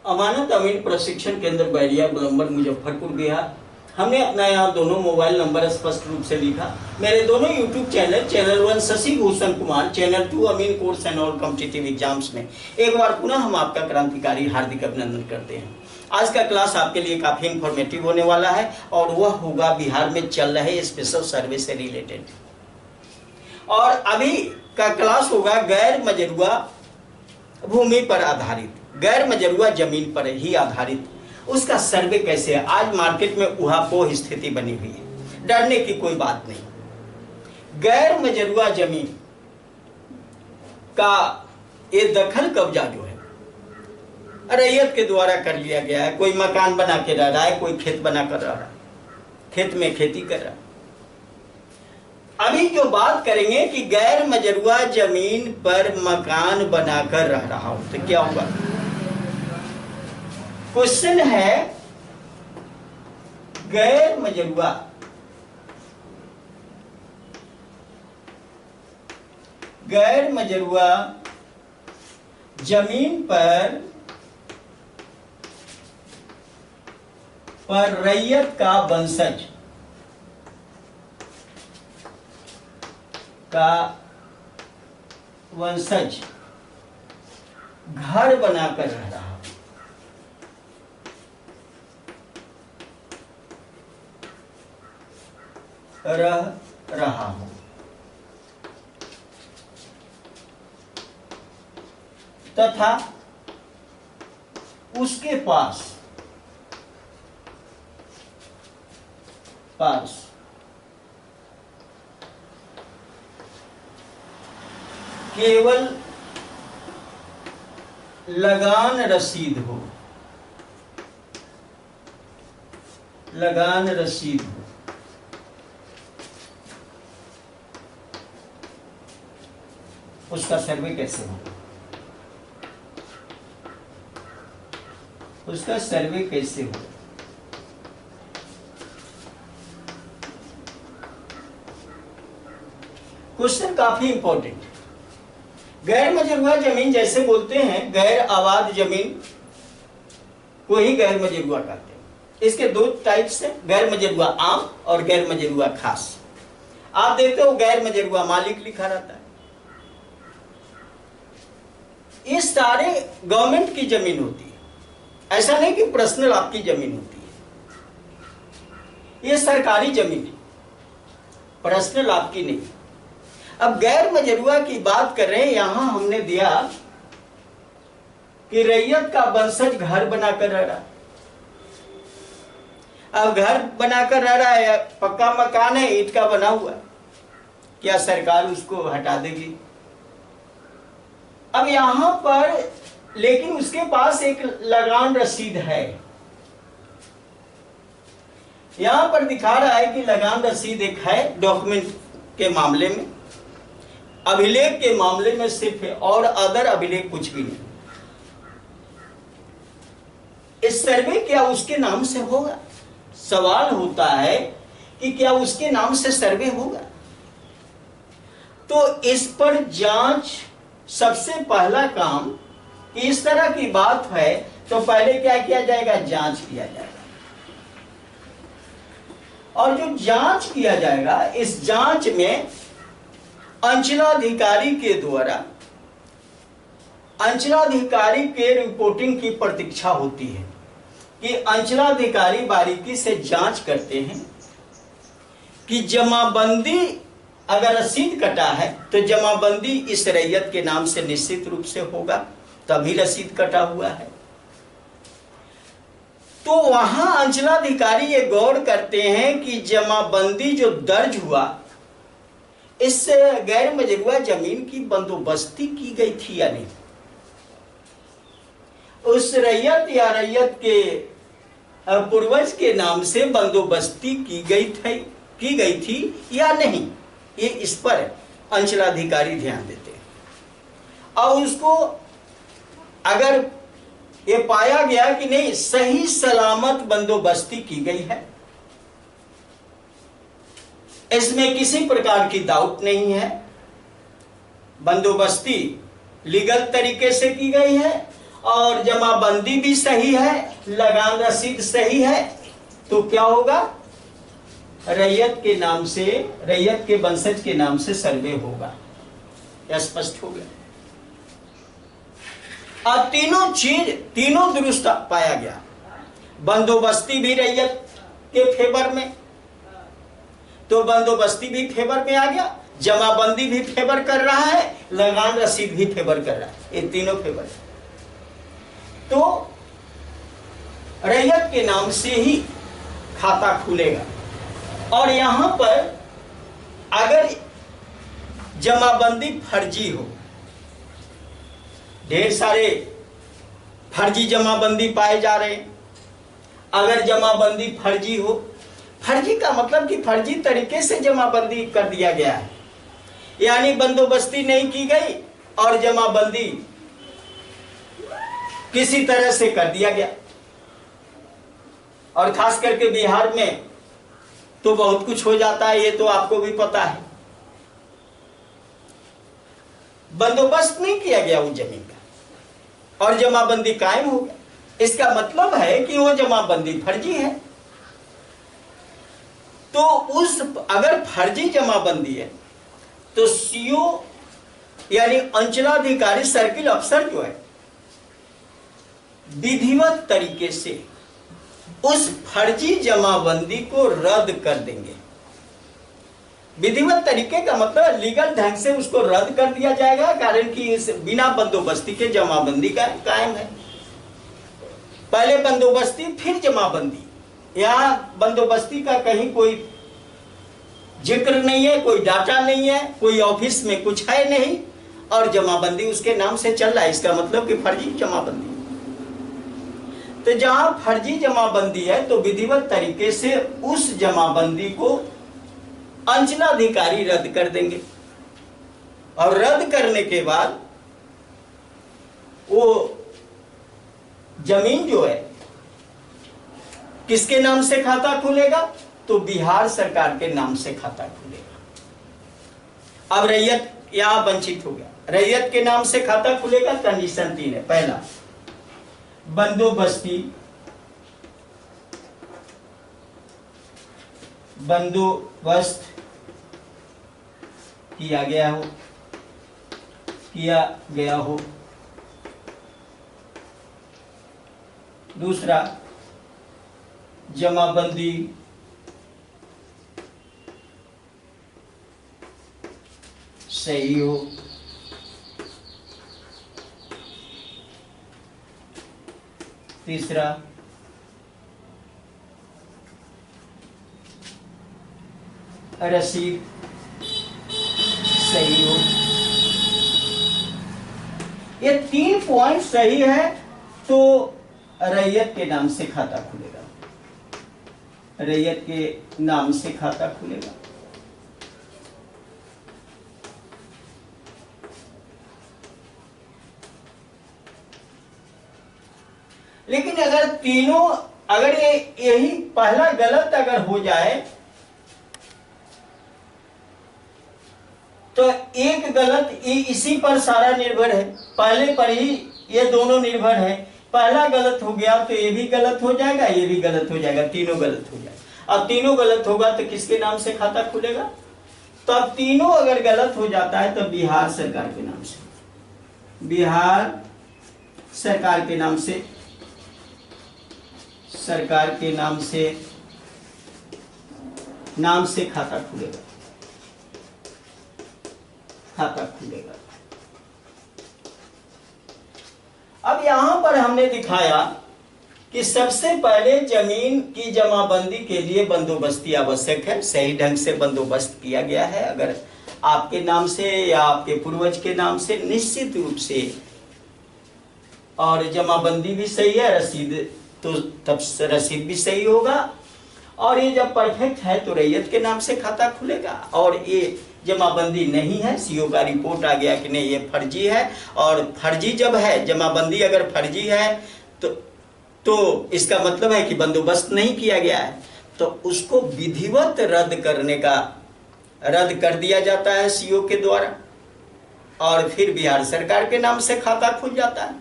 अमानत अमीन प्रशिक्षण केंद्र बैरिया गोलंबर मुजफ्फरपुर बिहार। हमने अपना यहाँ दोनों मोबाइल नंबर स्पष्ट रूप से लिखा। मेरे दोनों YouTube channel 1 Shashi Bhushan Kumar, channel 2 अमीन course and all competitive exams में एक बार पुनः हम आपका क्रांतिकारी हार्दिक अभिनंदन करते हैं। आज का क्लास आपके लिए काफी इंफॉर्मेटिव होने वाला है और वह होगा बिहार में चल रहे स्पेशल सर्वे से रिलेटेड। और अभी का क्लास होगा गैर मजरूआ भूमि पर आधारित, गैर मजरूआ जमीन पर ही आधारित उसका सर्वे कैसे है। आज मार्केट में उहापोह स्थिति बनी हुई है, डरने की कोई बात नहीं। गैर मजरूआ जमीन का ये दखल कब्जा जो है रैयत के द्वारा कर लिया गया है। कोई मकान बना के रह रहा है, कोई खेत बना कर रह रहा है, खेत में खेती कर रहा है। अभी जो बात करेंगे कि गैर मजरूआ जमीन पर मकान बनाकर रह रहा हो तो क्या होगा। क्वेश्चन है गैर मजरूआ जमीन पर रैयत का वंशज घर बनाकर रह रहा हो तथा उसके पास केवल लगान रसीद हो, उसका सर्वे कैसे होगा, क्वेश्चन काफी इंपॉर्टेंट। गैर मजरूआ जमीन जैसे बोलते हैं, गैर आबाद जमीन को ही गैर मजरूआ कहते हैं। इसके दो टाइप्स हैं, गैर मजरूआ आम और गैर मजरूआ खास। आप देखते हो गैर मजरूआ मालिक लिखा रहता है। ये सारे गवर्नमेंट की जमीन होती है, ऐसा नहीं कि पर्सनल आपकी जमीन होती है। ये सरकारी जमीन है, पर्सनल आपकी नहीं। अब गैर मजरूआ की बात कर रहे हैं। यहां हमने दिया कि रैयत का वंशज घर बनाकर रह रहा। अब घर बनाकर रह रहा है, पक्का मकान है, ईंट का बना हुआ, क्या सरकार उसको हटा देगी। अब यहां पर लेकिन उसके पास एक लगान रसीद है। यहां पर दिखा रहा है कि लगान रसीद एक है डॉक्यूमेंट के मामले में, अभिलेख के मामले में सिर्फ है और अदर अभिलेख कुछ भी नहीं। इस सर्वे क्या उसके नाम से होगा। सवाल होता है कि क्या उसके नाम से सर्वे होगा। तो इस पर जांच, सबसे पहला काम, इस तरह की बात है तो पहले क्या किया जाएगा, जांच किया जाएगा। और जो जांच किया जाएगा, इस जांच में अंचलाधिकारी के द्वारा अंचलाधिकारी के रिपोर्टिंग की प्रतीक्षा होती है कि अंचलाधिकारी बारीकी से जांच करते हैं कि जमाबंदी, अगर रसीद कटा है तो जमाबंदी इस रैयत के नाम से निश्चित रूप से होगा, तभी रसीद कटा हुआ है। तो वहां अंचलाधिकारी ये गौर करते हैं कि जमाबंदी जो दर्ज हुआ, इससे गैर मजरूआ जमीन की बंदोबस्ती की गई थी या नहीं, उस रैयत या रैयत के पूर्वज के नाम से बंदोबस्ती की गई थी या नहीं, ये इस पर अंचलाधिकारी ध्यान देते हैं। और उसको अगर ये पाया गया कि नहीं, सही सलामत बंदोबस्ती की गई है, इसमें किसी प्रकार की डाउट नहीं है, बंदोबस्ती लीगल तरीके से की गई है और जमाबंदी भी सही है, लगान रसीद सही है, तो क्या होगा, रैयत के नाम से, रैयत के वंशज के नाम से सर्वे होगा। यह स्पष्ट हो गया। अब तीनों चीज, तीनों दुरुस्त पाया गया। बंदोबस्ती भी रैयत के फेवर में, तो बंदोबस्ती भी फेवर में आ गया, जमाबंदी भी फेवर कर रहा है, लगान रसीद भी फेवर कर रहा है, ये तीनों फेवर है। तो रैयत के नाम से ही खाता खुलेगा। और यहां पर अगर जमाबंदी फर्जी हो, ढेर सारे फर्जी जमाबंदी पाए जा रहे हैं, अगर जमाबंदी फर्जी हो, फर्जी का मतलब कि फर्जी तरीके से जमाबंदी कर दिया गया है, यानी बंदोबस्ती नहीं की गई और जमाबंदी किसी तरह से कर दिया गया। और खास करके बिहार में तो बहुत कुछ हो जाता है, ये तो आपको भी पता है। बंदोबस्त नहीं किया गया उस जमीन का और जमाबंदी कायम हो गया, इसका मतलब है कि वो जमाबंदी फर्जी है। तो उस, अगर फर्जी जमाबंदी है तो सीओ यानी अंचलाधिकारी, सर्किल अफसर जो है, विधिवत तरीके से उस फर्जी जमाबंदी को रद्द कर देंगे। विधिवत तरीके का मतलब लीगल ढंग से उसको रद्द कर दिया जाएगा, कारण कि इस बिना बंदोबस्ती के जमाबंदी का कायम है। पहले बंदोबस्ती फिर जमाबंदी, यहां बंदोबस्ती का कहीं कोई जिक्र नहीं है, कोई डाटा नहीं है, कोई ऑफिस में कुछ है नहीं, और जमाबंदी उसके नाम से चल रहा है, इसका मतलब कि फर्जी जमाबंदी। तो जहां फर्जी जमाबंदी है तो विधिवत तरीके से उस जमाबंदी को अंचलाधिकारी रद्द कर देंगे, और रद्द करने के बाद वो जमीन जो है किसके नाम से खाता खुलेगा, तो बिहार सरकार के नाम से खाता खुलेगा। अब रैयत यहां वंचित हो गया, रैयत के नाम से खाता खुलेगा। कंडीशन 3 है। पहला, बंदोबस्त किया गया हो। दूसरा, जमाबंदी सही हो। तीसरा, रसीद सही हो। ये 3 पॉइंट सही है तो रैयत के नाम से खाता खुलेगा, रैयत के नाम से खाता खुलेगा। लेकिन अगर तीनों, अगर यही पहला गलत अगर हो जाए तो एक गलत, इसी पर सारा निर्भर है, पहले पर ही ये दोनों निर्भर है। पहला गलत हो गया तो ये भी गलत हो जाएगा, ये भी गलत हो जाएगा, तीनों गलत हो जाएगा। अब तीनों गलत होगा तो किसके नाम से खाता खुलेगा, तो अब तीनों अगर गलत हो जाता है तो बिहार सरकार के नाम से, बिहार सरकार के नाम से, सरकार के नाम से खाता खुलेगा, खाता खुलेगा। अब यहां पर हमने दिखाया कि सबसे पहले जमीन की जमाबंदी के लिए बंदोबस्ती आवश्यक है, सही ढंग से बंदोबस्त किया गया है। अगर आपके नाम से या आपके पूर्वज के नाम से निश्चित रूप से, और जमाबंदी भी सही है, रसीद तो तब रसीद भी सही होगा, और ये जब परफेक्ट है तो रैयत के नाम से खाता खुलेगा। और ये जमाबंदी नहीं है, सीओ का रिपोर्ट आ गया कि नहीं ये फर्जी है, और फर्जी जब है, जमाबंदी अगर फर्जी है तो इसका मतलब है कि बंदोबस्त नहीं किया गया है, तो उसको विधिवत रद्द कर दिया जाता है सीओ के द्वारा, और फिर बिहार सरकार के नाम से खाता खुल जाता है।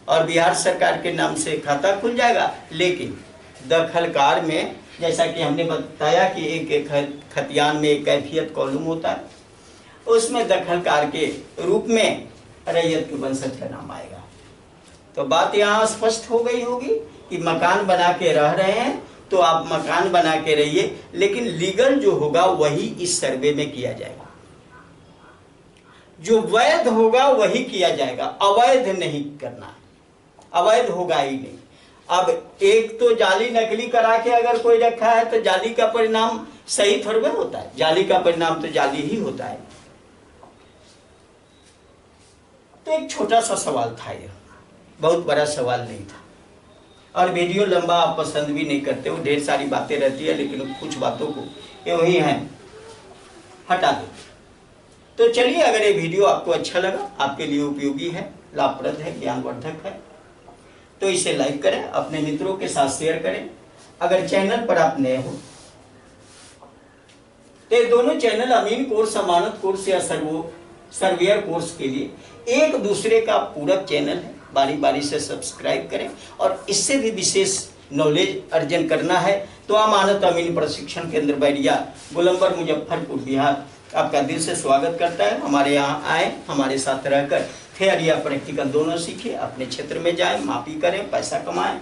और बिहार सरकार के नाम से खाता खुल जाएगा। लेकिन दखलकार में जैसा कि हमने बताया कि एक खतियान में एक कैफियत कॉलम होता है, उसमें दखलकार के रूप में रैयत के वंशज का नाम आएगा। तो बात यहाँ स्पष्ट हो गई होगी कि मकान बना के रह रहे हैं तो आप मकान बना के रहिए, लेकिन लीगल जो होगा वही इस सर्वे में किया जाएगा, जो वैध होगा वही किया जाएगा, अवैध नहीं करना है, अवैध होगा ही नहीं। अब एक तो जाली नकली करा के अगर कोई रखा है तो जाली का परिणाम सही थोड़ा होता है, जाली का परिणाम तो जाली ही होता है। तो एक छोटा सा सवाल था, यह बहुत बड़ा सवाल नहीं था। और वीडियो लंबा आप पसंद भी नहीं करते हो, ढेर सारी बातें रहती है, लेकिन कुछ बातों को यूं ही है हटा दो। तो चलिए, अगर ये वीडियो आपको अच्छा लगा, आपके लिए उपयोगी है, लाभप्रद है, ज्ञानवर्धक है, तो इसे लाइक करें, अपने मित्रों के साथ शेयर करें। अगर चैनल पर आप नए हो तो ये दोनों चैनल अमीन कोर्स, अमानत कोर्स या सर्वेयर कोर्स के लिए एक दूसरे का पूरक चैनल है। बारी बारी से सब्सक्राइब करें, और इससे भी विशेष नॉलेज अर्जन करना है तो अमानत अमीन प्रशिक्षण केंद्र बैरिया, गोलंबर, मुजफ्फरपुर, बिहार आपका दिल से स्वागत करता है। हमारे यहाँ आए, हमारे साथ रहकर थ्योरी या प्रैक्टिकल दोनों सीखिए, अपने क्षेत्र में जाएं, मापी करें, पैसा कमाएं,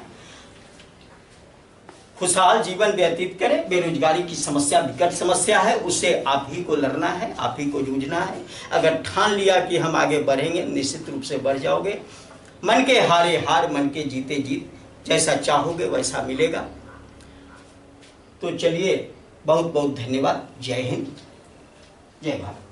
खुशहाल जीवन व्यतीत करें। बेरोजगारी की समस्या विकट समस्या है, उससे आप ही को लड़ना है, आप ही को जूझना है। अगर ठान लिया कि हम आगे बढ़ेंगे, निश्चित रूप से बढ़ जाओगे। मन के हारे हार, मन के जीते जीत, जैसा चाहोगे वैसा मिलेगा। तो चलिए, बहुत बहुत धन्यवाद। जय हिंद, जय भारत।